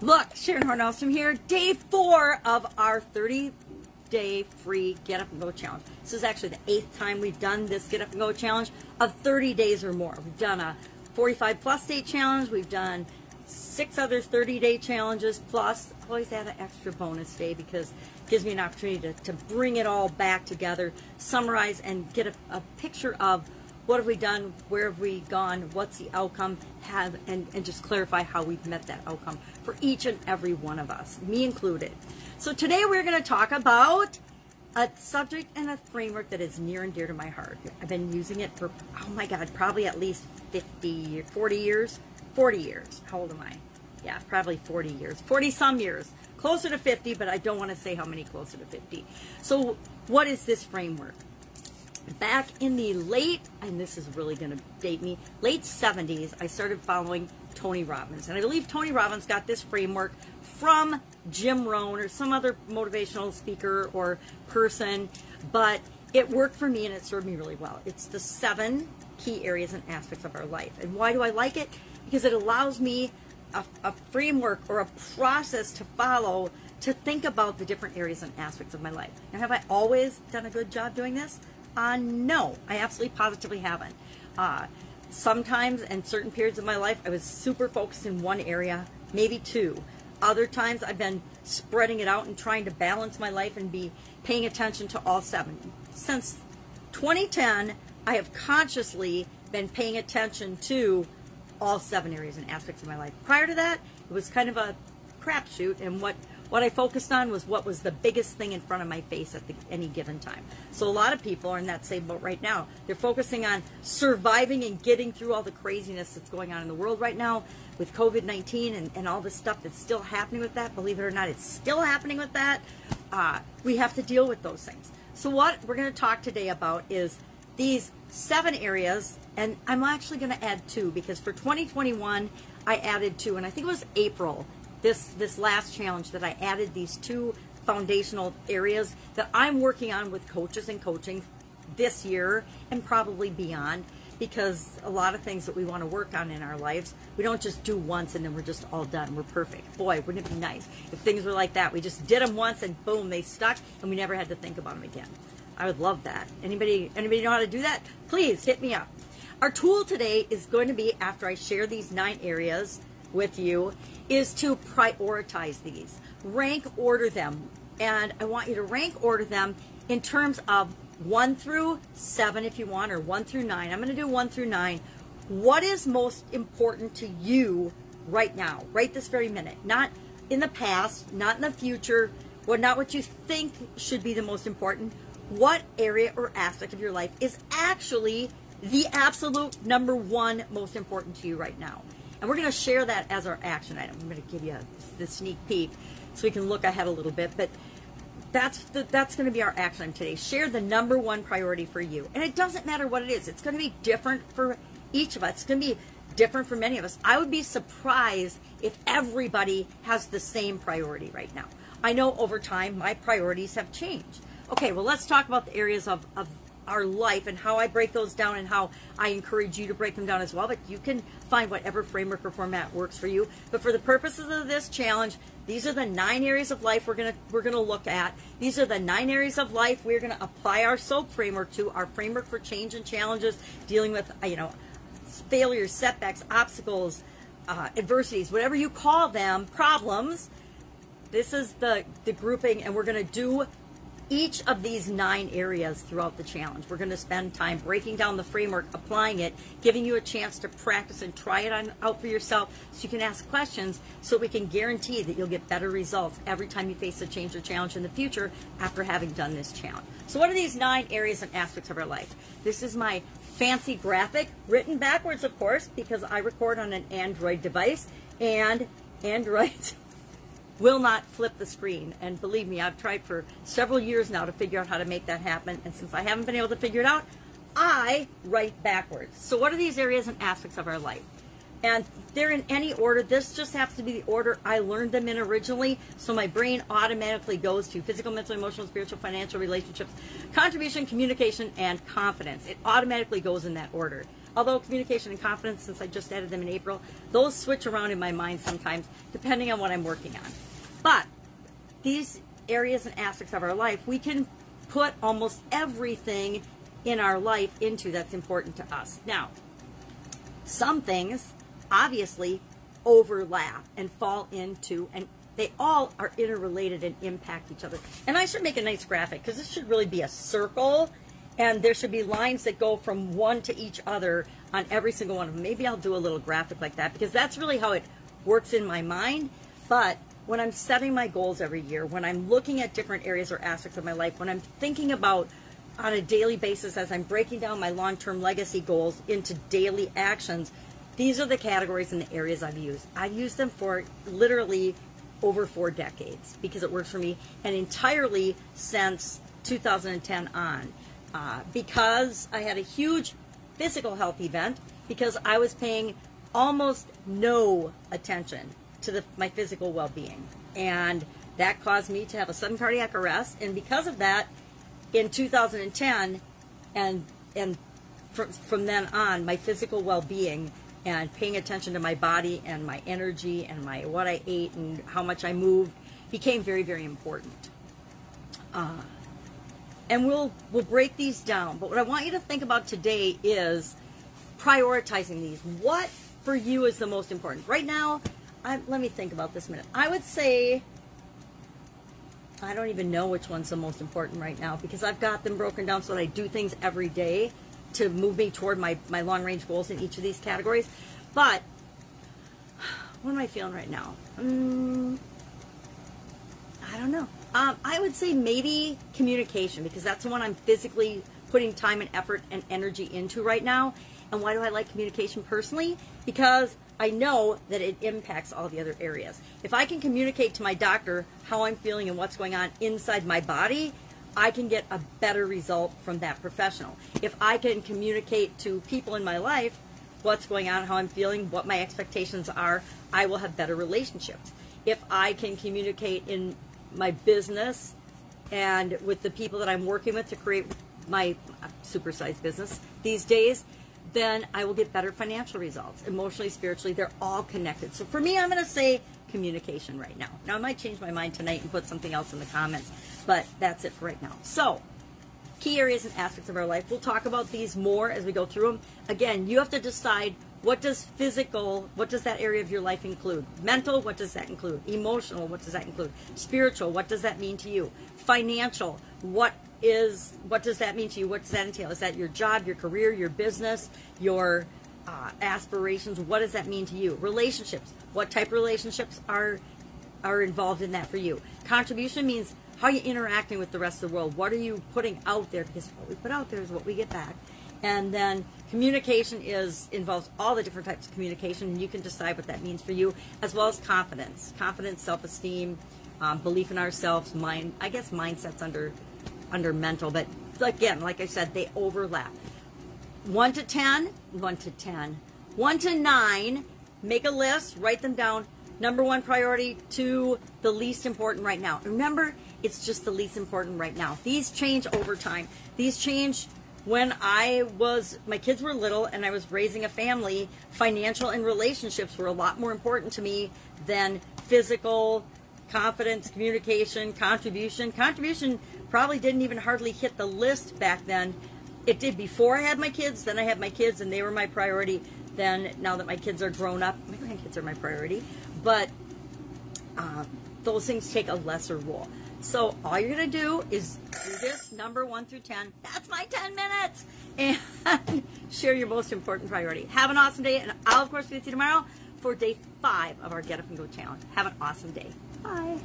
Look, Sharon Hornelstrom here, day 4 of our 30-day free Get Up and Go challenge. This is actually the 8th time we've done this Get Up and Go challenge of 30 days or more. We've done a 45 plus day challenge. We've done 6 other 30-day challenges, plus always add an extra bonus day because it gives me an opportunity to bring it all back together, summarize, and get a picture of what have we done, where have we gone, what's the outcome, and just clarify how we've met that outcome for each and every one of us, me included. So today we're going to talk about a subject and a framework that is near and dear to my heart. I've been using it for, oh my God, probably at least 40 years. 40 years. How old am I? Yeah, probably 40 years. 40 some years. Closer to 50, but I don't want to say how many closer to 50. So what is this framework? Back in the late, and this is really going to date me, late 70s, I started following Tony Robbins. And I believe Tony Robbins got this framework from Jim Rohn or some other motivational speaker or person, but it worked for me and it served me really well. It's the 7 key areas and aspects of our life. And why do I like it? Because it allows me a framework or a process to follow to think about the different areas and aspects of my life. Now, have I always done a good job doing this? No, I absolutely positively haven't. Sometimes in certain periods of my life, I was super focused in one area, maybe 2. Other times I've been spreading it out and trying to balance my life and be paying attention to all 7. Since 2010, I have consciously been paying attention to all 7 areas and aspects of my life. Prior to that, it was kind of a crapshoot, and what I focused on was what was the biggest thing in front of my face at any given time. So a lot of people are in that same boat right now. They're focusing on surviving and getting through all the craziness that's going on in the world right now with COVID-19 and all the stuff that's still happening with that. Believe it or not, it's still happening with that. We have to deal with those things. So what we're going to talk today about is these 7 areas, and I'm actually going to add 2 because for 2021, I added 2, and I think it was April, this last challenge, that I added these 2 foundational areas that I'm working on with coaches and coaching this year and probably beyond, because a lot of things that we want to work on in our lives, we don't just do once and then we're just all done. We're perfect. Boy, wouldn't it be nice if things were like that? We just did them once and boom, they stuck and we never had to think about them again. I would love that. Anybody know how to do that? Please hit me up. Our tool today is going to be, after I share these 9 areas with you, is to prioritize these. Rank order them. And I want you to rank order them in terms of 1 through 7 if you want, or 1 through 9. I'm going to do 1 through 9. What is most important to you right now, right this very minute? Not in the past, not in the future, not what you think should be the most important. What area or aspect of your life is actually the absolute number 1 most important to you right now? And we're going to share that as our action item. I'm going to give you the sneak peek so we can look ahead a little bit, but that's going to be our action item today. Share the number 1 priority for you. And it doesn't matter what it is. It's going to be different for each of us. It's going to be different for many of us. I would be surprised if everybody has the same priority right now. I know over time my priorities have changed. Okay, well, let's talk about the areas of our life and how I break those down and how I encourage you to break them down as well. But you can find whatever framework or format works for you. But for the purposes of this challenge, these are the 9 areas of life we're gonna look at. These are the 9 areas of life we're gonna apply our SOAP framework to, our framework for change and challenges, dealing with failures, setbacks, obstacles, adversities, whatever you call them, problems. This is the grouping, and we're gonna do each of these 9 areas throughout the challenge. We're going to spend time breaking down the framework, applying it, giving you a chance to practice and try it out for yourself so you can ask questions, so we can guarantee that you'll get better results every time you face a change or challenge in the future after having done this challenge. So what are these 9 areas and aspects of our life? This is my fancy graphic, written backwards, of course, because I record on an Android device, and Androids will not flip the screen. And believe me, I've tried for several years now to figure out how to make that happen. And since I haven't been able to figure it out, I write backwards. So what are these areas and aspects of our life? And they're in any order. This just happens to be the order I learned them in originally. So my brain automatically goes to physical, mental, emotional, spiritual, financial, relationships, contribution, communication, and confidence. It automatically goes in that order. Although communication and confidence, since I just added them in April, those switch around in my mind sometimes depending on what I'm working on. But these areas and aspects of our life, we can put almost everything in our life into that's important to us. Now, some things obviously overlap and fall into, and they all are interrelated and impact each other. And I should make a nice graphic because this should really be a circle, and there should be lines that go from one to each other on every single one of them. Maybe I'll do a little graphic like that because that's really how it works in my mind. But when I'm setting my goals every year, when I'm looking at different areas or aspects of my life, when I'm thinking about on a daily basis as I'm breaking down my long-term legacy goals into daily actions, these are the categories and the areas I've used. I've used them for literally over 4 decades because it works for me, and entirely since 2010 on. Because I had a huge physical health event, because I was paying almost no attention to my physical well-being. And that caused me to have a sudden cardiac arrest. And because of that, in 2010, and from then on, my physical well-being and paying attention to my body and my energy and what I ate and how much I moved became very, very important. And we'll break these down. But what I want you to think about today is prioritizing these. What for you is the most important? Right now, let me think about this a minute. I would say, I don't even know which one's the most important right now because I've got them broken down so that I do things every day to move me toward my long-range goals in each of these categories. But what am I feeling right now? I don't know. I would say maybe communication, because that's the one I'm physically putting time and effort and energy into right now. And why do I like communication personally? Because I know that it impacts all the other areas. If I can communicate to my doctor how I'm feeling and what's going on inside my body, I can get a better result from that professional. If I can communicate to people in my life what's going on, how I'm feeling, what my expectations are, I will have better relationships. If I can communicate in my business and with the people that I'm working with to create my supersized business these days, then I will get better financial results. Emotionally, spiritually, they're all connected. So for me, I'm going to say communication right now. Now, I might change my mind tonight and put something else in the comments, but that's it for right now. So, key areas and aspects of our life. We'll talk about these more as we go through them. Again, you have to decide, what does physical, what does that area of your life include? Mental, what does that include? Emotional, what does that include? Spiritual, what does that mean to you? Financial, what does that mean to you? What does that entail? Is that your job, your career, your business, your aspirations? What does that mean to you? Relationships, what type of relationships are involved in that for you? Contribution means how are you interacting with the rest of the world? What are you putting out there? Because what we put out there is what we get back. And then communication involves all the different types of communication, and you can decide what that means for you, as well as confidence. Confidence, self-esteem, belief in ourselves, I guess mindset's under mental, but again, like I said, they overlap. 1 to 10, 1 to 10, 1 to 9, make a list, write them down. Number 1 priority to the least important right now. Remember, it's just the least important right now. These change over time. These change when my kids were little and I was raising a family. Financial and relationships were a lot more important to me than physical, confidence, communication, contribution. Contribution probably didn't even hardly hit the list back then. It did before I had my kids. Then I had my kids and they were my priority. Then now that my kids are grown up, my grandkids are my priority. But those things take a lesser role. So all you're going to do is do this number 1 through 10. That's my 10 minutes. And share your most important priority. Have an awesome day. And I'll, of course, be with you tomorrow for day 5 of our Get Up and Go Challenge. Have an awesome day. Bye.